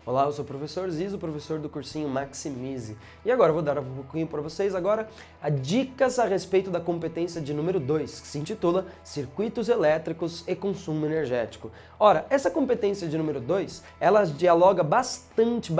Olá, eu sou o professor Zizo, professor do cursinho Maximize. E agora eu vou dar um pouquinho para vocês agora dicas a respeito da competência de número 2, que se intitula Circuitos Elétricos e Consumo Energético. Ora, essa competência de número 2, ela dialoga bastante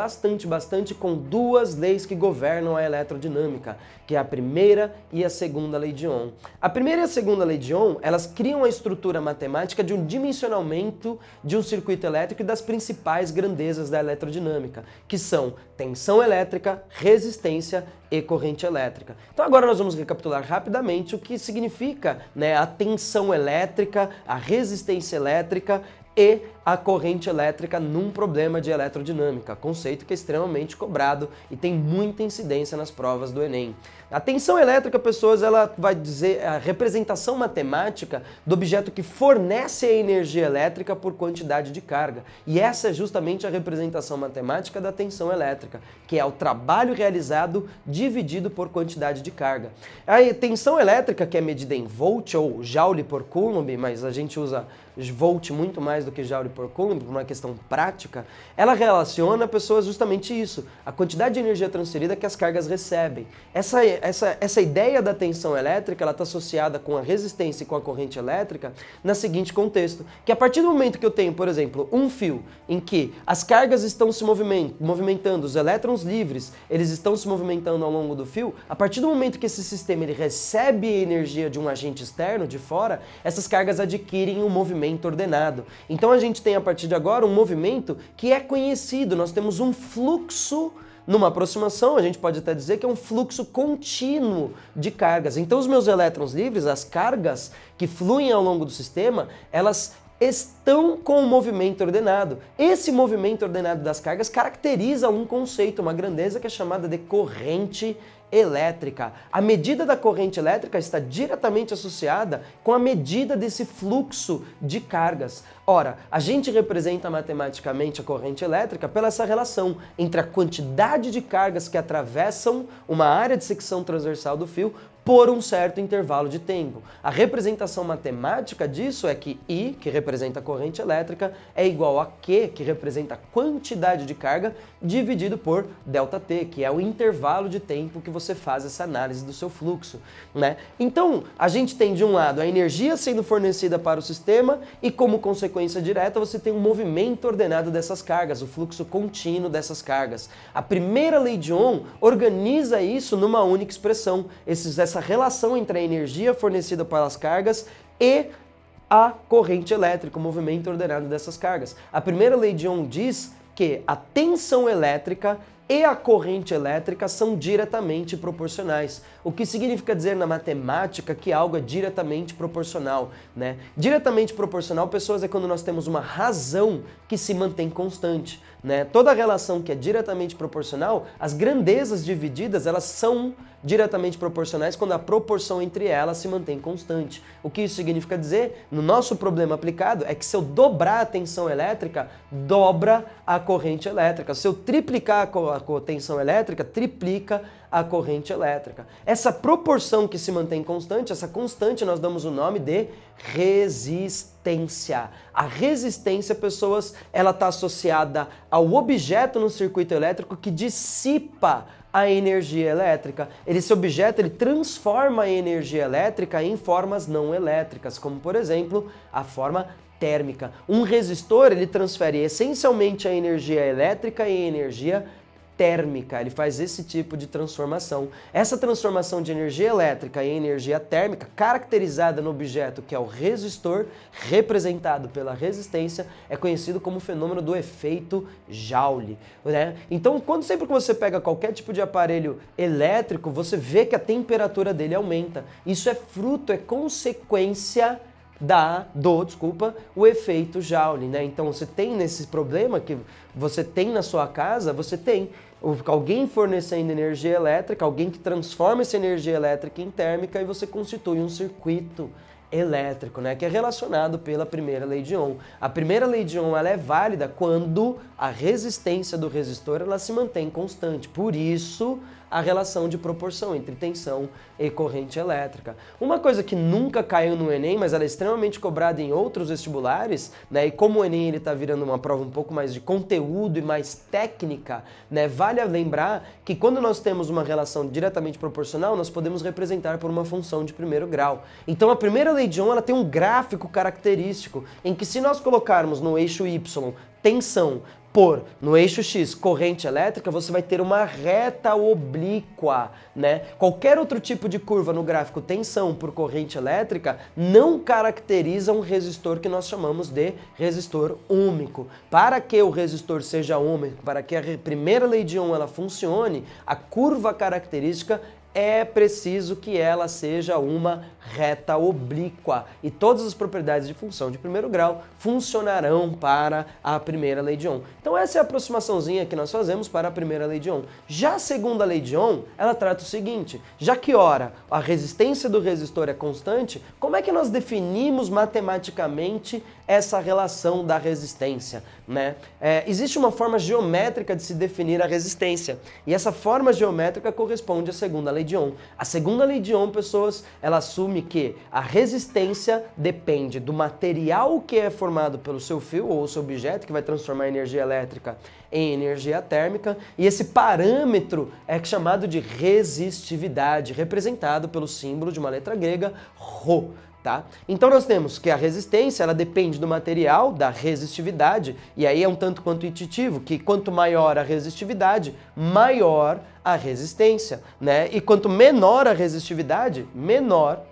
com duas leis que governam a eletrodinâmica, que é a primeira e a segunda lei de Ohm. A primeira e a segunda lei de Ohm, elas criam a estrutura matemática de um dimensionamento de um circuito elétrico e das principais grandezas da eletrodinâmica, que são tensão elétrica, resistência e corrente elétrica. Então agora nós vamos recapitular rapidamente o que significa, a tensão elétrica, a resistência elétrica e a corrente elétrica num problema de eletrodinâmica, conceito que é extremamente cobrado e tem muita incidência nas provas do Enem. A tensão elétrica, pessoas, ela vai dizer a representação matemática do objeto que fornece a energia elétrica por quantidade de carga. E essa é justamente a representação matemática da tensão elétrica, que é o trabalho realizado dividido por quantidade de carga. A tensão elétrica, que é medida em volt ou joule por coulomb, mas a gente usa volt muito mais do que joule por coulomb, por uma questão prática, ela relaciona, pessoas, justamente isso, a quantidade de energia transferida que as cargas recebem. Essa ideia da tensão elétrica, ela está associada com a resistência e com a corrente elétrica no seguinte contexto, que a partir do momento que eu tenho, por exemplo, um fio em que as cargas estão se movimentando, os elétrons livres, eles estão se movimentando ao longo do fio, a partir do momento que esse sistema ele recebe energia de um agente externo, de fora, essas cargas adquirem um movimento ordenado. Então a gente tem a partir de agora um movimento que é conhecido, nós temos um fluxo. Numa aproximação, a gente pode até dizer que é um fluxo contínuo de cargas. Então os meus elétrons livres, as cargas que fluem ao longo do sistema, elas estão com o movimento ordenado. Esse movimento ordenado das cargas caracteriza um conceito, uma grandeza que é chamada de corrente elétrica. A medida da corrente elétrica está diretamente associada com a medida desse fluxo de cargas. Ora, a gente representa matematicamente a corrente elétrica pela essa relação entre a quantidade de cargas que atravessam uma área de secção transversal do fio por um certo intervalo de tempo. A representação matemática disso é que I, que representa a corrente elétrica, é igual a Q, que representa a quantidade de carga, dividido por ΔT, que é o intervalo de tempo que você faz essa análise do seu fluxo, Então, a gente tem de um lado a energia sendo fornecida para o sistema e, como consequência direta, você tem um movimento ordenado dessas cargas, o fluxo contínuo dessas cargas. A primeira lei de Ohm organiza isso numa única expressão, essa relação entre a energia fornecida pelas cargas e a corrente elétrica, o movimento ordenado dessas cargas. A primeira lei de Ohm diz que a tensão elétrica e a corrente elétrica são diretamente proporcionais. O que significa dizer na matemática que algo é diretamente proporcional, Diretamente proporcional, pessoas, é quando nós temos uma razão que se mantém constante, Toda relação que é diretamente proporcional, as grandezas divididas, elas são diretamente proporcionais quando a proporção entre elas se mantém constante. O que isso significa dizer, no nosso problema aplicado, é que se eu dobrar a tensão elétrica, dobra a corrente elétrica. Se eu triplicar a tensão elétrica, triplica a corrente elétrica. Essa proporção que se mantém constante, essa constante nós damos o nome de resistência. A resistência, pessoas, ela está associada ao objeto no circuito elétrico que dissipa a energia elétrica. Esse objeto, ele transforma a energia elétrica em formas não elétricas, como por exemplo, a forma térmica. Um resistor, ele transfere essencialmente a energia elétrica e a energia térmica, ele faz esse tipo de transformação. Essa transformação de energia elétrica em energia térmica, caracterizada no objeto que é o resistor, representado pela resistência, é conhecido como o fenômeno do efeito Joule, Então, sempre que você pega qualquer tipo de aparelho elétrico, você vê que a temperatura dele aumenta. Isso é fruto, é consequência o efeito Joule, Então você tem nesse problema que você tem na sua casa, você tem alguém fornecendo energia elétrica, alguém que transforma essa energia elétrica em térmica e você constitui um circuito elétrico, que é relacionado pela primeira lei de Ohm. A primeira lei de Ohm, ela é válida quando a resistência do resistor ela se mantém constante. Por isso, a relação de proporção entre tensão e corrente elétrica. Uma coisa que nunca caiu no Enem, mas ela é extremamente cobrada em outros vestibulares, né? E como o Enem está virando uma prova um pouco mais de conteúdo e mais técnica, né? Vale lembrar que quando nós temos uma relação diretamente proporcional, nós podemos representar por uma função de primeiro grau. Então a primeira lei de Ohm, ela tem um gráfico característico em que, se nós colocarmos no eixo Y tensão por no eixo X corrente elétrica, você vai ter uma reta oblíqua, né? Qualquer outro tipo de curva no gráfico tensão por corrente elétrica não caracteriza um resistor que nós chamamos de resistor ôhmico. Para que o resistor seja ôhmico, para que a primeira lei de Ohm ela funcione, a curva característica é preciso que ela seja uma reta oblíqua e todas as propriedades de função de primeiro grau funcionarão para a primeira lei de Ohm. Então essa é a aproximaçãozinha que nós fazemos para a primeira lei de Ohm. Já a segunda lei de Ohm, ela trata o seguinte: já que ora a resistência do resistor é constante, como é que nós definimos matematicamente essa relação da resistência, né? Existe uma forma geométrica de se definir a resistência e essa forma geométrica corresponde à segunda lei de Ohm. A segunda lei de Ohm, pessoas, ela assume que a resistência depende do material que é formado pelo seu fio ou seu objeto, que vai transformar a energia elétrica em energia térmica, e esse parâmetro é chamado de resistividade, representado pelo símbolo de uma letra grega, Rho. Tá? Então nós temos que a resistência ela depende do material, da resistividade, e aí é um tanto quanto intuitivo, que quanto maior a resistividade, maior a resistência, né? E quanto menor a resistividade, menor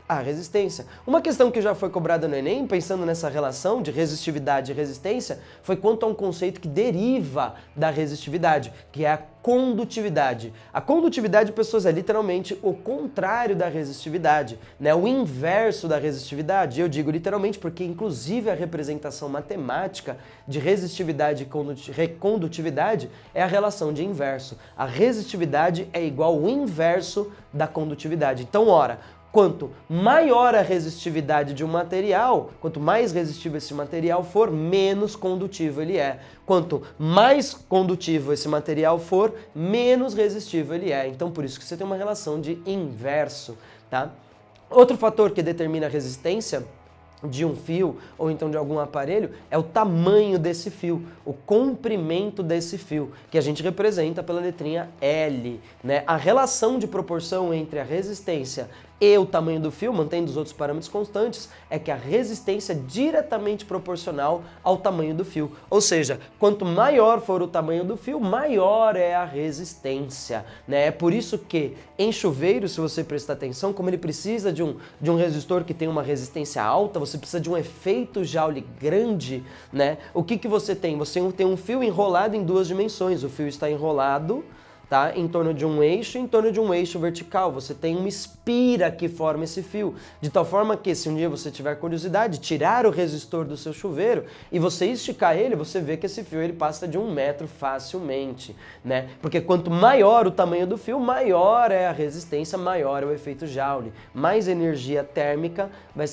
a resistência. Uma questão que já foi cobrada no Enem, pensando nessa relação de resistividade e resistência, foi quanto a um conceito que deriva da resistividade, que é a condutividade. A condutividade, pessoas, é literalmente o contrário da resistividade, né? O inverso da resistividade. Eu digo literalmente porque, inclusive, a representação matemática de resistividade e condutividade é a relação de inverso. A resistividade é igual ao inverso da condutividade. Então, ora, quanto maior a resistividade de um material, quanto mais resistível esse material for, menos condutivo ele é. Quanto mais condutivo esse material for, menos resistível ele é. Então, por isso que você tem uma relação de inverso, tá? Outro fator que determina a resistência de um fio ou então de algum aparelho é o tamanho desse fio, o comprimento desse fio, que a gente representa pela letrinha L, né? A relação de proporção entre a resistência e o tamanho do fio, mantendo os outros parâmetros constantes, é que a resistência é diretamente proporcional ao tamanho do fio. Ou seja, quanto maior for o tamanho do fio, maior é a resistência, né? É por isso que em chuveiro, se você prestar atenção, como ele precisa de um resistor que tem uma resistência alta, você precisa de um efeito Joule grande, né? O que você tem? Você tem um fio enrolado em duas dimensões. O fio está enrolado, tá? Em torno de um eixo vertical. Você tem uma espira que forma esse fio, de tal forma que, se um dia você tiver curiosidade, tirar o resistor do seu chuveiro e você esticar ele, você vê que esse fio ele passa de 1 metro facilmente, né? Porque quanto maior o tamanho do fio, maior é a resistência, maior é o efeito Joule. Mais energia térmica vai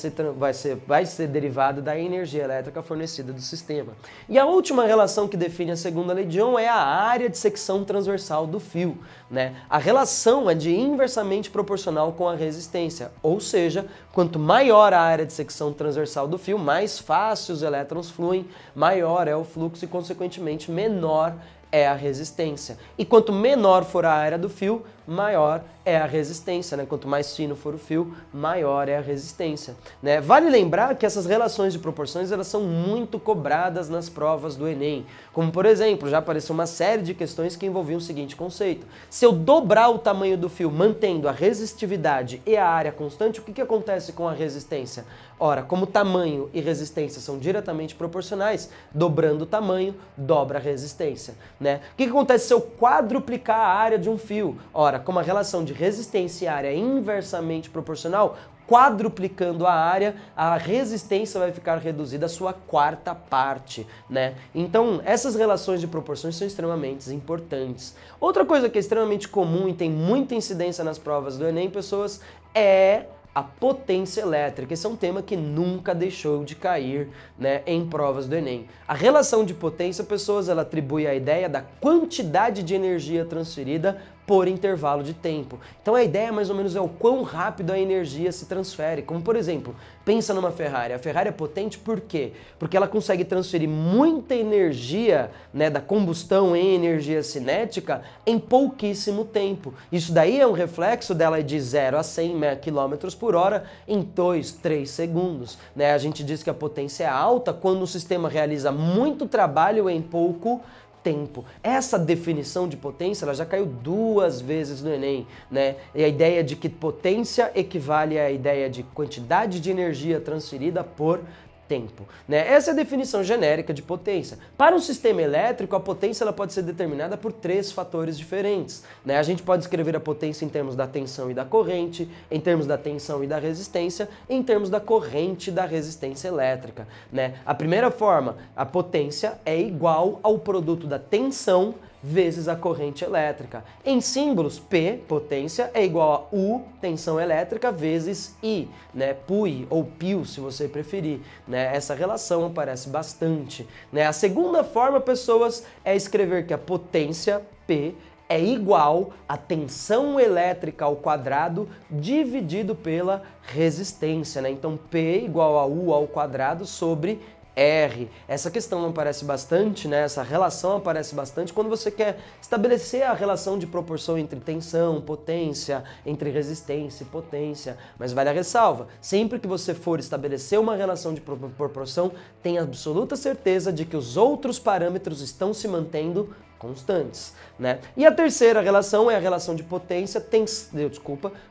ser derivada da energia elétrica fornecida do sistema. E a última relação que define a segunda lei de Ohm é a área de secção transversal do fio, né? A relação é de inversamente proporcional com a resistência, ou seja, quanto maior a área de secção transversal do fio, mais fácil os elétrons fluem, maior é o fluxo e, consequentemente, menor é a resistência. E quanto menor for a área do fio, maior é a resistência, né? Quanto mais fino for o fio, maior é a resistência, né? Vale lembrar que essas relações de proporções, elas são muito cobradas nas provas do Enem. Como, por exemplo, já apareceu uma série de questões que envolviam o seguinte conceito: se eu dobrar o tamanho do fio mantendo a resistividade e a área constante, o que acontece com a resistência? Ora, como tamanho e resistência são diretamente proporcionais, dobrando o tamanho, dobra a resistência, né? O que acontece se eu quadruplicar a área de um fio? Ora, como a relação de resistência e área é inversamente proporcional, quadruplicando a área, a resistência vai ficar reduzida à sua quarta parte, né? Então, essas relações de proporções são extremamente importantes. Outra coisa que é extremamente comum e tem muita incidência nas provas do Enem, pessoas, é a potência elétrica. Esse é um tema que nunca deixou de cair, né, em provas do Enem. A relação de potência, pessoas, ela atribui a ideia da quantidade de energia transferida por intervalo de tempo. Então a ideia mais ou menos é o quão rápido a energia se transfere. Como por exemplo, pensa numa Ferrari. A Ferrari é potente por quê? Porque ela consegue transferir muita energia, né, da combustão em energia cinética em pouquíssimo tempo. Isso daí é um reflexo dela de 0 a 100 km por hora em 2, 3 segundos. Né? A gente diz que a potência é alta quando o sistema realiza muito trabalho em pouco tempo. Essa definição de potência ela já caiu 2 vezes no Enem, né? E a ideia de que potência equivale à ideia de quantidade de energia transferida por tempo, né? Essa é a definição genérica de potência. Para um sistema elétrico, a potência ela pode ser determinada por 3 fatores diferentes, né? A gente pode escrever a potência em termos da tensão e da corrente, em termos da tensão e da resistência, em termos da corrente e da resistência elétrica, né? A primeira forma, a potência é igual ao produto da tensão vezes a corrente elétrica. Em símbolos, P, potência, é igual a U, tensão elétrica, vezes I, né? PUI ou PIO, se você preferir, né? Essa relação aparece bastante, né? A segunda forma, pessoas, é escrever que a potência, P, é igual a tensão elétrica ao quadrado dividido pela resistência, né? Então, P igual a U ao quadrado sobre R. Essa questão aparece bastante, né? Essa relação aparece bastante quando você quer estabelecer a relação de proporção entre tensão, potência, entre resistência e potência. Mas vale a ressalva, sempre que você for estabelecer uma relação de proporção, tenha absoluta certeza de que os outros parâmetros estão se mantendo constantes, né? E a terceira relação é a relação de potência,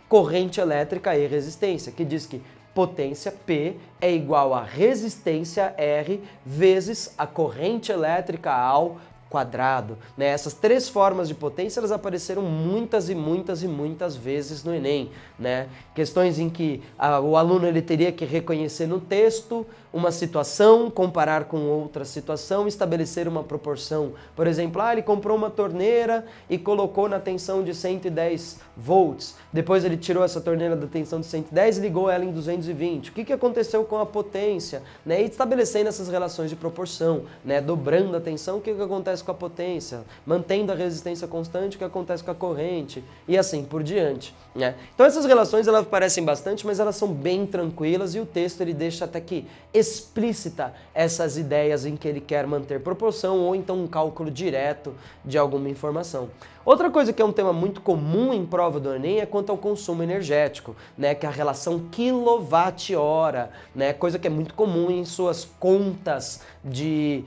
corrente elétrica e resistência, que diz que potência P é igual a resistência R vezes a corrente elétrica ao quadrado, né? Essas 3 formas de potência elas apareceram muitas vezes no Enem, né? Questões em que o aluno ele teria que reconhecer no texto uma situação, comparar com outra situação, estabelecer uma proporção. Por exemplo, ele comprou uma torneira e colocou na tensão de 110 volts. Depois ele tirou essa torneira da tensão de 110 e ligou ela em 220. O que aconteceu com a potência? Né? E estabelecendo essas relações de proporção, né? Dobrando a tensão, o que acontece com a potência? Mantendo a resistência constante, o que acontece com a corrente? E assim por diante, né? Então essas relações elas parecem bastante, mas elas são bem tranquilas e o texto ele deixa até que explícita essas ideias em que ele quer manter proporção ou então um cálculo direto de alguma informação. Outra coisa que é um tema muito comum em prova do Enem é quanto ao consumo energético, né, que é a relação quilowatt-hora, né, coisa que é muito comum em suas contas de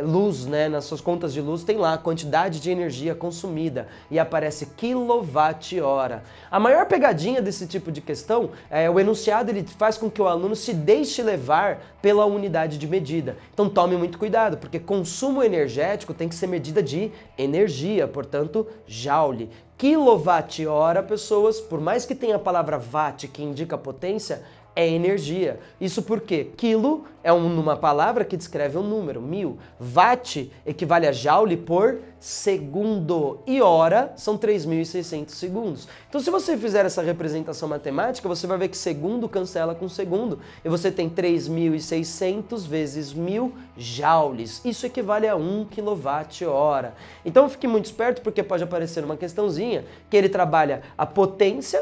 luz, né, nas suas contas de luz tem lá a quantidade de energia consumida e aparece quilowatt-hora. A maior pegadinha desse tipo de questão é o enunciado ele faz com que o aluno se deixe levar pela unidade de medida. Então tome muito cuidado, porque consumo energético tem que ser medida de energia, portanto, joule. Quilowatt-hora, pessoas, por mais que tenha a palavra watt que indica potência, é energia. Isso porque quilo é uma palavra que descreve um número, 1000. Watt equivale a joule por segundo e hora são 3.600 segundos. Então se você fizer essa representação matemática, você vai ver que segundo cancela com segundo e você tem 3.600 vezes 1000 joules. Isso equivale a 1 kWh. Então fique muito esperto porque pode aparecer uma questãozinha que ele trabalha a potência,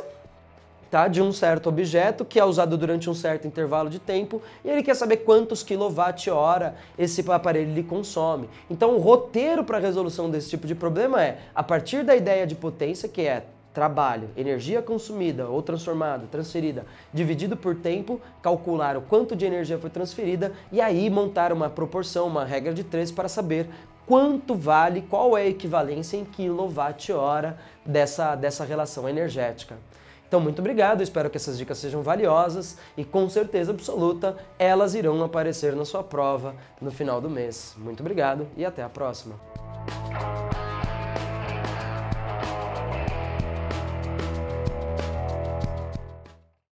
tá, de um certo objeto que é usado durante um certo intervalo de tempo e ele quer saber quantos quilowatt-hora esse aparelho lhe consome. Então o roteiro para a resolução desse tipo de problema é, a partir da ideia de potência, que é trabalho, energia consumida ou transformada, transferida, dividido por tempo, calcular o quanto de energia foi transferida e aí montar uma proporção, uma regra de 3 para saber quanto vale, qual é a equivalência em quilowatt-hora dessa relação energética. Então, muito obrigado, espero que essas dicas sejam valiosas e com certeza absoluta elas irão aparecer na sua prova no final do mês. Muito obrigado e até a próxima!